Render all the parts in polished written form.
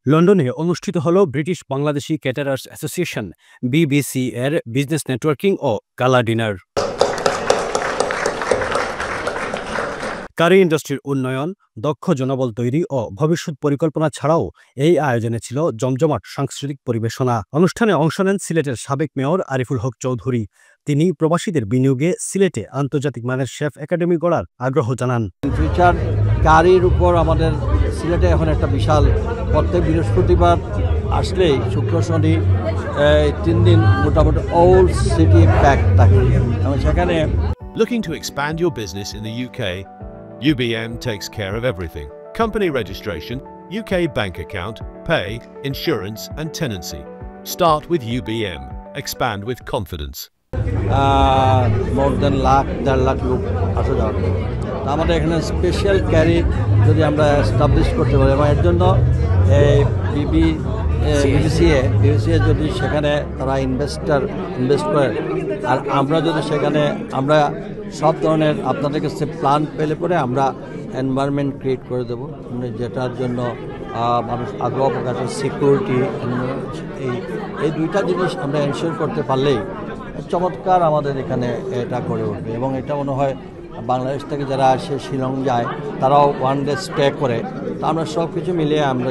লন্ডনে অনুষ্ঠিত হল British Bangladeshi caterers association BBC এর বিজনেস নেটওয়ার্কিং ও গালা ডিনার। কারি ইন্ডাস্ট্রির উন্নয়ন, দক্ষ জনবল তৈরি ও ভবিষ্যৎ পরিকল্পনা ছাড়াও এই আয়োজনে ছিল জমজমাট সাংস্কৃতিক পরিবেশনা। অনুষ্ঠানে অংশ নেন সিলেটের সাবেক মেয়র আরিফুল হক চৌধুরী। তিনি প্রবাসীদের বিনিয়োগে সিলেটে আন্তর্জাতিক মানের শেফ একাডেমি গড়ার আগ্রহ জানান। ফিউচার কারির উপর আমাদের সিলেটে এখন একটা বিশাল, প্রত্যেক বৃহস্পতিবার আসলেই শুক্র শনি 3 দিন মোটামুটি অল সিটি প্যাক থাকে এবং সেখানে। Looking to expand your business in the UK? UBM takes care of everything. Company registration, UK bank account, pay, insurance and tenancy. Start with UBM. Expand with confidence. মোর দেন 1.5 লাখ লোক আসা যাওয়া করে। আমাদের এখানে special carry যদি আমরা এস্টাবলিশ করতে পারি এবং এর জন্য বিবিসিএ যদি সেখানে তারা ইনভেস্ট করে আর আমরা যদি সেখানে আমরা সব ধরনের আপনাদের কাছে প্ল্যান পেলে পরে আমরা এনভায়রনমেন্ট ক্রিয়েট করে দেবো, যেটার জন্য মানুষ আগ্রহ প্রকাশ, সিকিউরিটি, এই দুইটা জিনিস আমরা এনশিওর করতে পারলেই চমৎকার আমাদের এখানে এটা করে উঠবে। এবং এটা মনে হয় বাংলাদেশ থেকে যারা আসে শিলং যায় তারাও 1 ডে স্টে করে। তা আমরা সব কিছু মিলিয়ে আমরা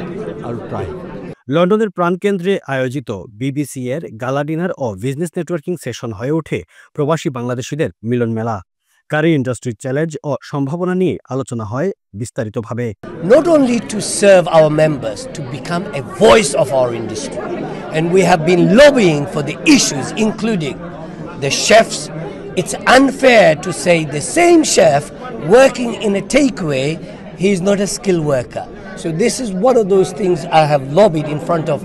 ট্রাই। লন্ডনের প্রাণকেন্দ্রে আয়োজিত বিবিসি এর গালা ডিনার ও বিজনেস নেটওয়ার্কিং সেশন হয়ে ওঠে প্রবাসী বাংলাদেশিদের মিলন মেলা। কারি ইন্ডাস্ট্রির চ্যালেঞ্জ ও সম্ভাবনা নিয়ে আলোচনা হয় বিস্তারিতভাবে। Not only to serve our members, to become a voice of our industry, and we have been lobbying for the issues including the chefs. It's unfair to say the same chef working in a takeaway, he is not a skilled worker. So this is one of those things I have lobbied in front of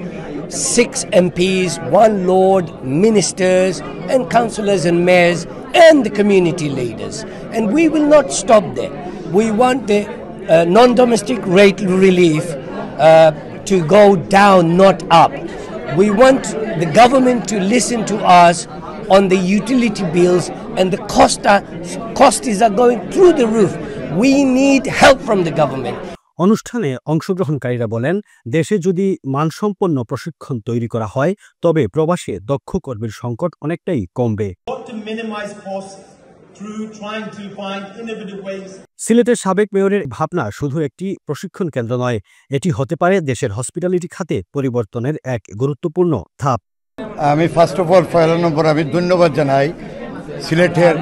6 MPs, 1 Lord, ministers and councillors and mayors and the community leaders. And we will not stop there. We want the non-domestic rate relief to go down, not up. We want the government to listen to us on the utility bills, and the costs are going through the roof. We need help from the government. অনুষ্ঠানে অংশগ্রহণকারীরা বলেন, দেশে যদি মানসম্পন্ন প্রশিক্ষণ তৈরি করা হয় তবে প্রবাসে দক্ষ কর্মীর সংকট অনেকটাই কমবে। সিলেটের সাবেক মেয়রের ভাবনা শুধু একটি প্রশিক্ষণ কেন্দ্র নয়, এটি হতে পারে দেশের হসপিটালিটি খাতে পরিবর্তনের এক গুরুত্বপূর্ণ ধাপ। আমি ফার্স্ট অফ অল পয়লা নম্বর আমি ধন্যবাদ জানাই সিলেটের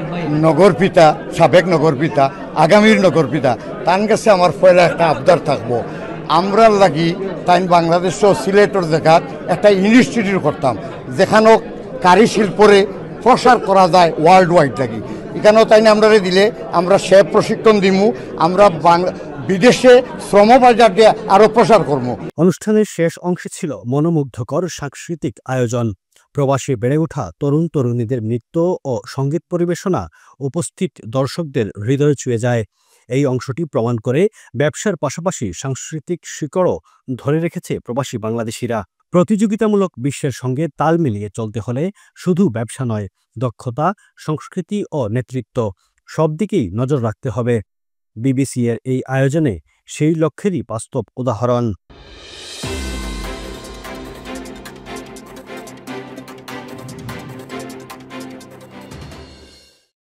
নগরপিতা, সাবেক নগরপিতা, আগামীর নগরপিতা। তার কাছে আমার পয়লা একটা আবদার থাকবো, আমরা লাগি তাই বাংলাদেশ ও সিলেটের জায়গাত একটা ইনস্টিটিউট করতাম যেখানেও কারি শিল্পরে প্রসার করা যায় ওয়ার্ল্ড ওয়াইড লাগি। এখানেও তাই আমরা দিলে আমরা শেফ প্রশিক্ষণ দিমু, আমরা বিদেশে শ্রমবাজার দিয়ে আরো প্রসার করবো। অনুষ্ঠানের শেষ অংশে ছিল মনোমুগ্ধকর সাংস্কৃতিক আয়োজন। প্রবাসে বেড়ে ওঠা তরুণ তরুণীদের নৃত্য ও সঙ্গীত পরিবেশনা উপস্থিত দর্শকদের হৃদয়ে ছুঁয়ে যায়। এই অংশটি প্রমাণ করে ব্যবসার পাশাপাশি সাংস্কৃতিক শিকড়ও ধরে রেখেছে প্রবাসী বাংলাদেশিরা। প্রতিযোগিতামূলক বিশ্বের সঙ্গে তাল মিলিয়ে চলতে হলে শুধু ব্যবসা নয়, দক্ষতা, সংস্কৃতি ও নেতৃত্ব সব দিকেই নজর রাখতে হবে। বিবিসি এর এই আয়োজনে সেই লক্ষ্যেরই বাস্তব উদাহরণ।